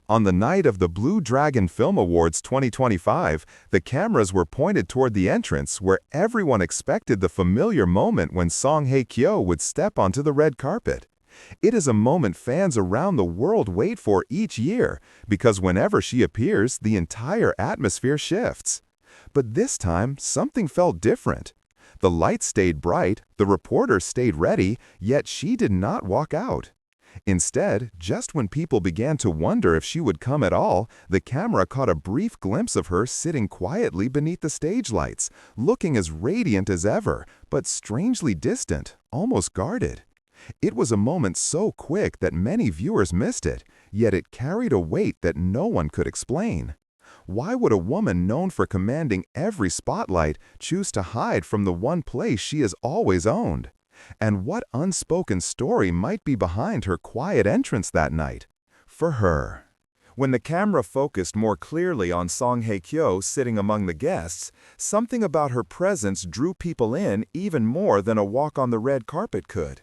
On the night of the Blue Dragon Film Awards 2025, the cameras were pointed toward the entrance where everyone expected the familiar moment when Song Hye Kyo would step onto the red carpet. It is a moment fans around the world wait for each year, because whenever she appears, the entire atmosphere shifts. But this time, something felt different. The lights stayed bright, the reporters stayed ready, yet she did not walk out. Instead, just when people began to wonder if she would come at all, the camera caught a brief glimpse of her sitting quietly beneath the stage lights, looking as radiant as ever, but strangely distant, almost guarded. It was a moment so quick that many viewers missed it, yet it carried a weight that no one could explain. Why would a woman known for commanding every spotlight choose to hide from the one place she has always owned? And what unspoken story might be behind her quiet entrance that night? For her. When the camera focused more clearly on Song Hye Kyo sitting among the guests, something about her presence drew people in even more than a walk on the red carpet could.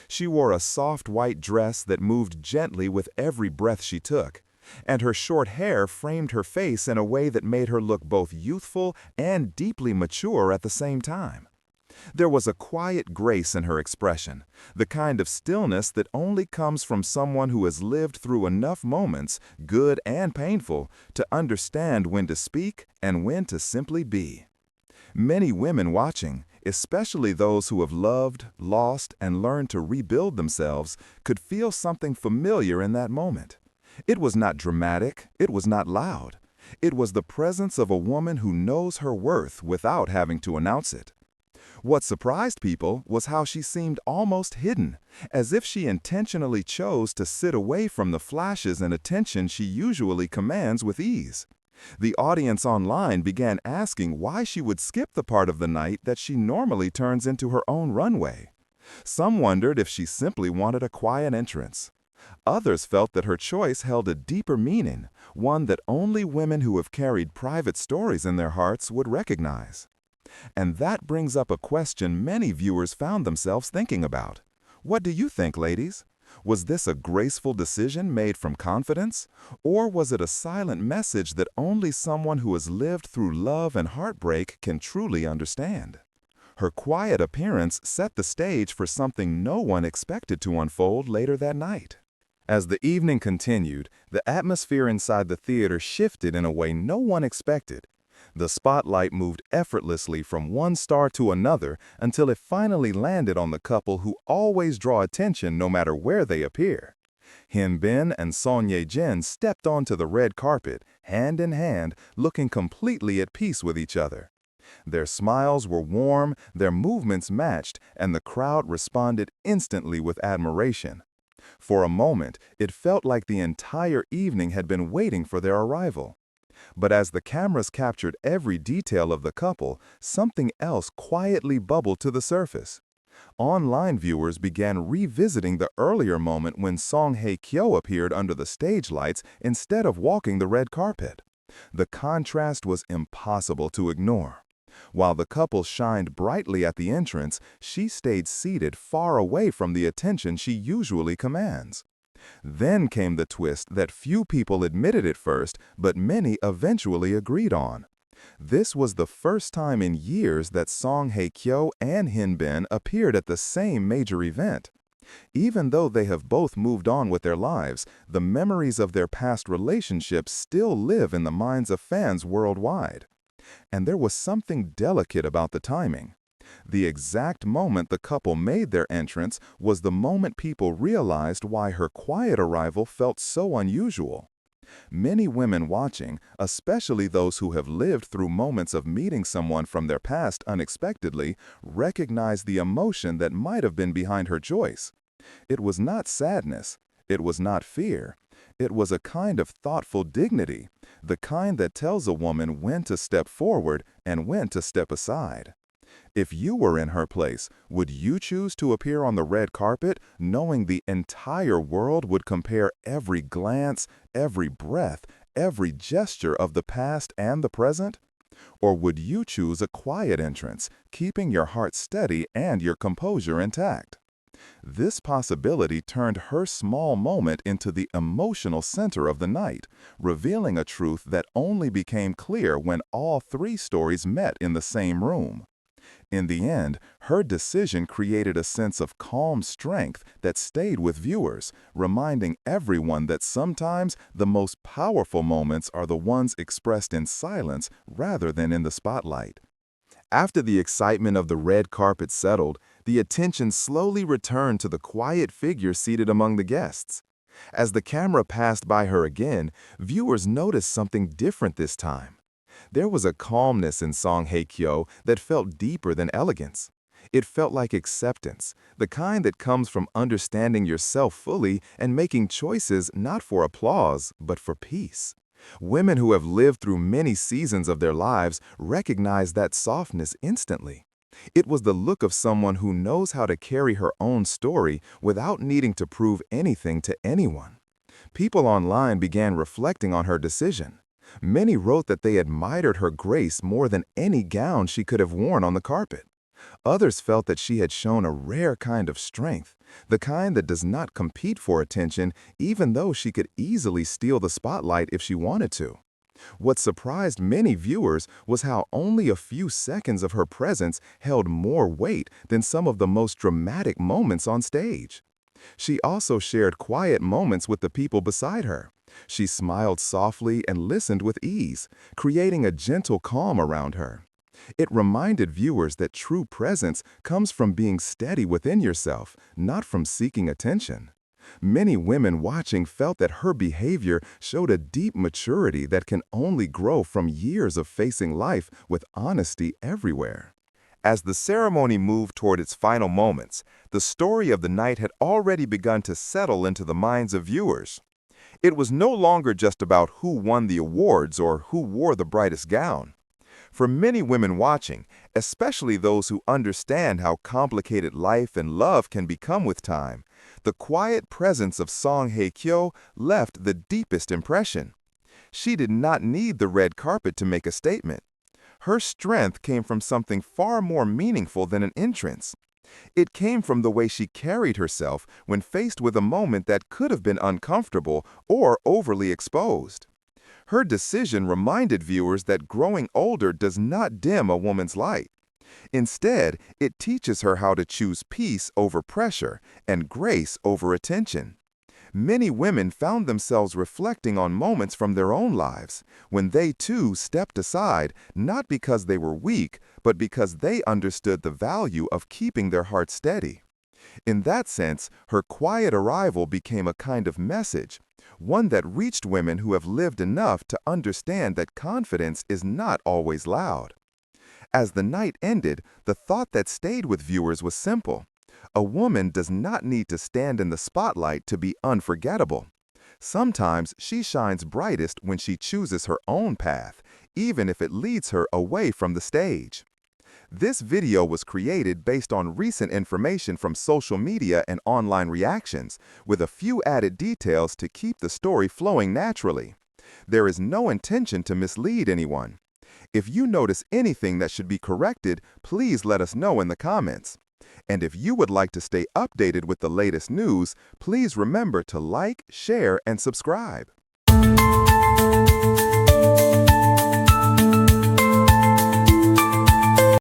She wore a soft white dress that moved gently with every breath she took, and her short hair framed her face in a way that made her look both youthful and deeply mature at the same time. There was a quiet grace in her expression, the kind of stillness that only comes from someone who has lived through enough moments, good and painful, to understand when to speak and when to simply be. Many women watching, especially those who have loved, lost, and learned to rebuild themselves, could feel something familiar in that moment. It was not dramatic, it was not loud. It was the presence of a woman who knows her worth without having to announce it. What surprised people was how she seemed almost hidden, as if she intentionally chose to sit away from the flashes and attention she usually commands with ease. The audience online began asking why she would skip the part of the night that she normally turns into her own runway. Some wondered if she simply wanted a quiet entrance. Others felt that her choice held a deeper meaning, one that only women who have carried private stories in their hearts would recognize. And that brings up a question many viewers found themselves thinking about. What do you think, ladies? Was this a graceful decision made from confidence? Or was it a silent message that only someone who has lived through love and heartbreak can truly understand? Her quiet appearance set the stage for something no one expected to unfold later that night. As the evening continued, the atmosphere inside the theater shifted in a way no one expected. The spotlight moved effortlessly from one star to another until it finally landed on the couple who always draw attention no matter where they appear. Hyun and Son Ye Jin stepped onto the red carpet, hand in hand, looking completely at peace with each other. Their smiles were warm, their movements matched, and the crowd responded instantly with admiration. For a moment, it felt like the entire evening had been waiting for their arrival. But as the cameras captured every detail of the couple, something else quietly bubbled to the surface. Online viewers began revisiting the earlier moment when Song Hye Kyo appeared under the stage lights instead of walking the red carpet. The contrast was impossible to ignore. While the couple shined brightly at the entrance, she stayed seated far away from the attention she usually commands. Then came the twist that few people admitted at first, but many eventually agreed on. This was the first time in years that Song Hye Kyo and Hyun appeared at the same major event. Even though they have both moved on with their lives, the memories of their past relationships still live in the minds of fans worldwide. And there was something delicate about the timing. The exact moment the couple made their entrance was the moment people realized why her quiet arrival felt so unusual. Many women watching, especially those who have lived through moments of meeting someone from their past unexpectedly, recognized the emotion that might have been behind her choice. It was not sadness. It was not fear. It was a kind of thoughtful dignity, the kind that tells a woman when to step forward and when to step aside. If you were in her place, would you choose to appear on the red carpet knowing the entire world would compare every glance, every breath, every gesture of the past and the present? Or would you choose a quiet entrance, keeping your heart steady and your composure intact? This possibility turned her small moment into the emotional center of the night, revealing a truth that only became clear when all three stories met in the same room. In the end, her decision created a sense of calm strength that stayed with viewers, reminding everyone that sometimes the most powerful moments are the ones expressed in silence rather than in the spotlight. After the excitement of the red carpet settled, the attention slowly returned to the quiet figure seated among the guests. As the camera passed by her again, viewers noticed something different this time. There was a calmness in Song Hye Kyo that felt deeper than elegance. It felt like acceptance, the kind that comes from understanding yourself fully and making choices not for applause, but for peace. Women who have lived through many seasons of their lives recognize that softness instantly. It was the look of someone who knows how to carry her own story without needing to prove anything to anyone. People online began reflecting on her decision. Many wrote that they admired her grace more than any gown she could have worn on the carpet. Others felt that she had shown a rare kind of strength, the kind that does not compete for attention even though she could easily steal the spotlight if she wanted to. What surprised many viewers was how only a few seconds of her presence held more weight than some of the most dramatic moments on stage. She also shared quiet moments with the people beside her. She smiled softly and listened with ease, creating a gentle calm around her. It reminded viewers that true presence comes from being steady within yourself, not from seeking attention. Many women watching felt that her behavior showed a deep maturity that can only grow from years of facing life with honesty everywhere. As the ceremony moved toward its final moments, the story of the night had already begun to settle into the minds of viewers. It was no longer just about who won the awards or who wore the brightest gown. For many women watching, especially those who understand how complicated life and love can become with time, the quiet presence of Song Hye Kyo left the deepest impression. She did not need the red carpet to make a statement. Her strength came from something far more meaningful than an entrance. It came from the way she carried herself when faced with a moment that could have been uncomfortable or overly exposed. Her decision reminded viewers that growing older does not dim a woman's light. Instead, it teaches her how to choose peace over pressure and grace over attention. Many women found themselves reflecting on moments from their own lives, when they too stepped aside, not because they were weak, but because they understood the value of keeping their heart steady. In that sense, her quiet arrival became a kind of message, one that reached women who have lived enough to understand that confidence is not always loud. As the night ended, the thought that stayed with viewers was simple. A woman does not need to stand in the spotlight to be unforgettable. Sometimes she shines brightest when she chooses her own path, even if it leads her away from the stage. This video was created based on recent information from social media and online reactions, with a few added details to keep the story flowing naturally. There is no intention to mislead anyone. If you notice anything that should be corrected, please let us know in the comments. And if you would like to stay updated with the latest news, please remember to like, share, and subscribe.